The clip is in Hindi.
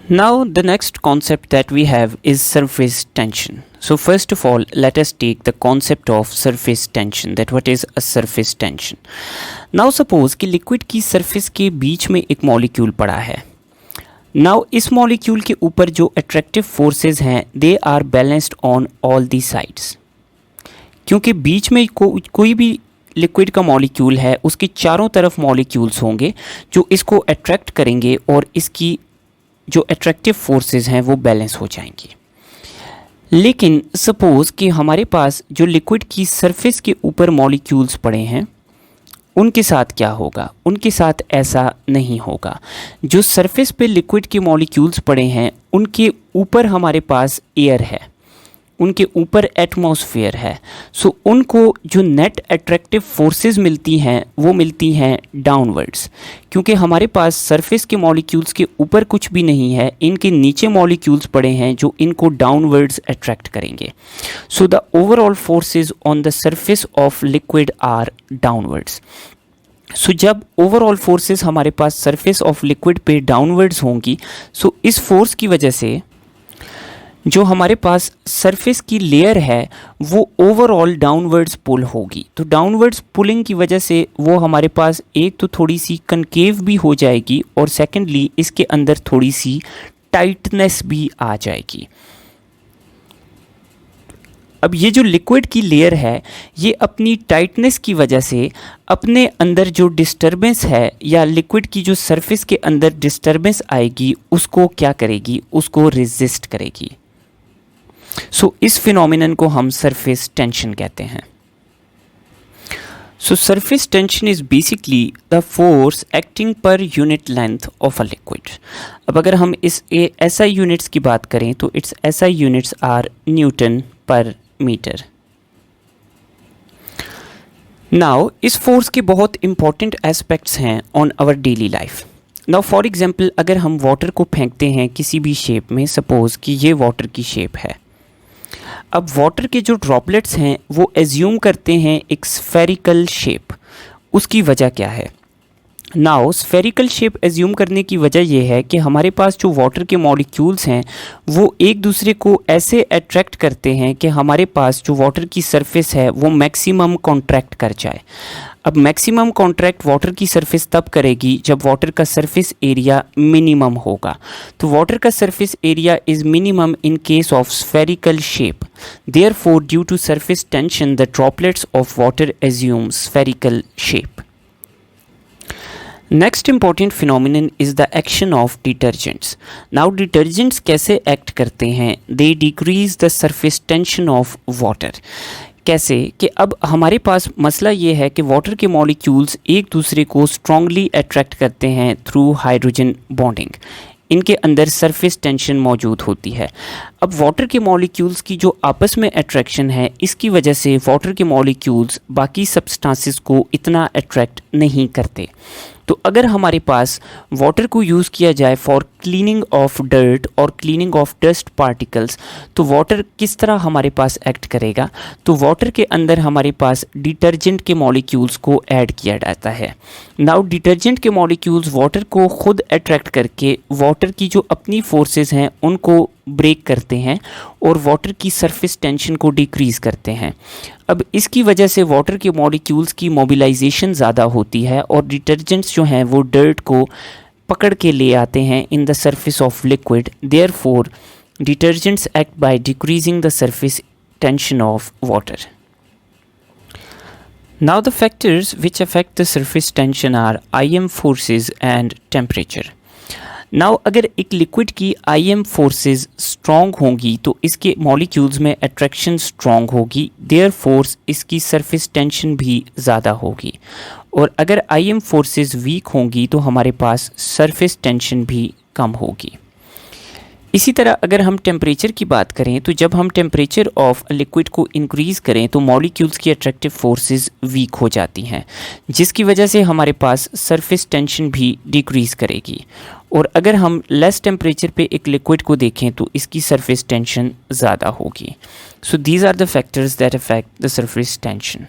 Now, the next concept that we have is surface tension. So, first of all, let us take the concept of surface tension. That what is a surface tension? Now, suppose कि liquid की surface के बीच में एक molecule पड़ा है. Now, इस molecule के ऊपर जो attractive forces हैं, they are balanced on all the sides. क्योंकि बीच में कोई भी लिक्विड का मॉलिक्यूल है, उसके चारों तरफ मॉलिक्यूल्स होंगे जो इसको अट्रैक्ट करेंगे और इसकी जो अट्रैक्टिव फोर्सेस हैं वो बैलेंस हो जाएंगी. लेकिन सपोज़ कि हमारे पास जो लिक्विड की सरफेस के ऊपर मॉलिक्यूल्स पड़े हैं, उनके साथ क्या होगा? उनके साथ ऐसा नहीं होगा. जो सरफेस पे लिक्विड के मॉलिक्यूल्स पड़े हैं, उनके ऊपर हमारे पास एयर है, उनके ऊपर एटमॉस्फेयर है. सो उनको जो नेट अट्रैक्टिव फोर्सेस मिलती हैं वो मिलती हैं डाउनवर्ड्स. क्योंकि हमारे पास सरफेस के मॉलिक्यूल्स के ऊपर कुछ भी नहीं है, इनके नीचे मॉलिक्यूल्स पड़े हैं जो इनको डाउनवर्ड्स अट्रैक्ट करेंगे. So the overall forces on the surface of liquid are downwards. So जब ओवरऑल फोर्सेस हमारे पास सरफेस ऑफ लिक्विड पे डाउनवर्ड्स होंगी, सो इस फोर्स की वजह से जो हमारे पास सरफेस की लेयर है वो ओवरऑल डाउनवर्ड्स पुल होगी. तो डाउनवर्ड्स पुलिंग की वजह से वो हमारे पास एक तो थोड़ी सी कनकेव भी हो जाएगी और सेकेंडली इसके अंदर थोड़ी सी टाइटनेस भी आ जाएगी. अब ये जो लिक्विड की लेयर है ये अपनी टाइटनेस की वजह से अपने अंदर जो डिस्टर्बेंस है या लिक्विड की जो सरफेस के अंदर डिस्टर्बेंस आएगी उसको क्या करेगी? उसको रेजिस्ट करेगी. सो इस फिनोमिनन को हम सरफेस टेंशन कहते हैं. सो surface tension is basically the force acting per unit length of a liquid. अब अगर हम इस एसआई यूनिट्स की बात करें तो its SI units are newton per metre. Now इस फोर्स के बहुत इंपॉर्टेंट एस्पेक्ट्स हैं on our daily life. Now for example अगर हम वाटर को फेंकते हैं किसी भी शेप में, सपोज कि ये वाटर की शेप है. अब वाटर के जो ड्रॉपलेट्स हैं वो एज्यूम करते हैं एक स्फेरिकल शेप. उसकी वजह क्या है? नाउ स्फेरिकल शेप एज्यूम करने की वजह यह है कि हमारे पास जो वाटर के मॉलिक्यूल्स हैं वो एक दूसरे को ऐसे अट्रैक्ट करते हैं कि हमारे पास जो वाटर की सरफेस है वो मैक्सिमम कॉन्ट्रैक्ट कर जाए. अब मैक्सिमम कॉन्ट्रैक्ट वाटर की सरफेस तब करेगी जब वाटर का सरफेस एरिया मिनिमम होगा. तो वाटर का surface area is minimum in case of spherical shape. Therefore due to surface tension the droplets of water assume spherical shape. Next important phenomenon is the action of detergents. Now detergents कैसे एक्ट करते हैं? They decrease the surface tension of water. कैसे? कि अब हमारे पास मसला ये है कि वाटर के मॉलिक्यूल्स एक दूसरे को स्ट्रांगली अट्रैक्ट करते हैं थ्रू हाइड्रोजन बॉन्डिंग. इनके अंदर सरफेस टेंशन मौजूद होती है. अब वाटर के मॉलिक्यूल्स की जो आपस में अट्रैक्शन है इसकी वजह से वाटर के मॉलिक्यूल्स बाकी सब्सटेंसेस को इतना अट्रैक्ट नहीं करते. तो अगर हमारे पास वाटर को यूज़ किया जाए फॉर क्लीनिंग ऑफ डर्ट और क्लीनिंग ऑफ डस्ट पार्टिकल्स, तो वाटर किस तरह हमारे पास एक्ट करेगा? तो वाटर के अंदर हमारे पास डिटर्जेंट के मॉलिक्यूल्स को ऐड किया जाता है. नाउ डिटर्जेंट के मॉलिक्यूल्स वाटर को खुद अट्रैक्ट करके वाटर की जो अपनी फोर्सेस हैं उनको ब्रेक करते हैं और वाटर की सरफेस टेंशन को डिक्रीज़ करते हैं. अब इसकी वजह से वाटर के मॉलिक्यूल्स की मोबिलाइजेशन ज़्यादा होती है और डिटर्जेंट्स जो हैं वो डर्ट को पकड़ के ले आते हैं in the surface of liquid. Therefore detergents act by decreasing the surface tension of water. Now the factors which affect the surface tension are IM forces and temperature. Now अगर एक लिक्विड की IM फोर्सेस स्ट्रॉन्ग होंगी तो इसके मॉलिक्यूल्स में अट्रैक्शन स्ट्रॉन्ग होगी. देयरफॉर इसकी सरफेस टेंशन भी ज़्यादा होगी. और अगर IM फोर्सेस वीक होंगी तो हमारे पास सरफेस टेंशन भी कम होगी. इसी तरह अगर हम टेम्परेचर की बात करें तो जब हम टेम्परेचर ऑफ लिक्विड को इंक्रीज़ करें तो मॉलिक्यूल्स की अट्रैक्टिव फोर्सेस वीक हो जाती हैं, जिसकी वजह से हमारे पास सरफेस टेंशन भी डिक्रीज़ करेगी. और अगर हम लेस टेम्परेचर पे एक लिक्विड को देखें तो इसकी सरफेस टेंशन ज़्यादा होगी. So these are the factors that affect the surface tension.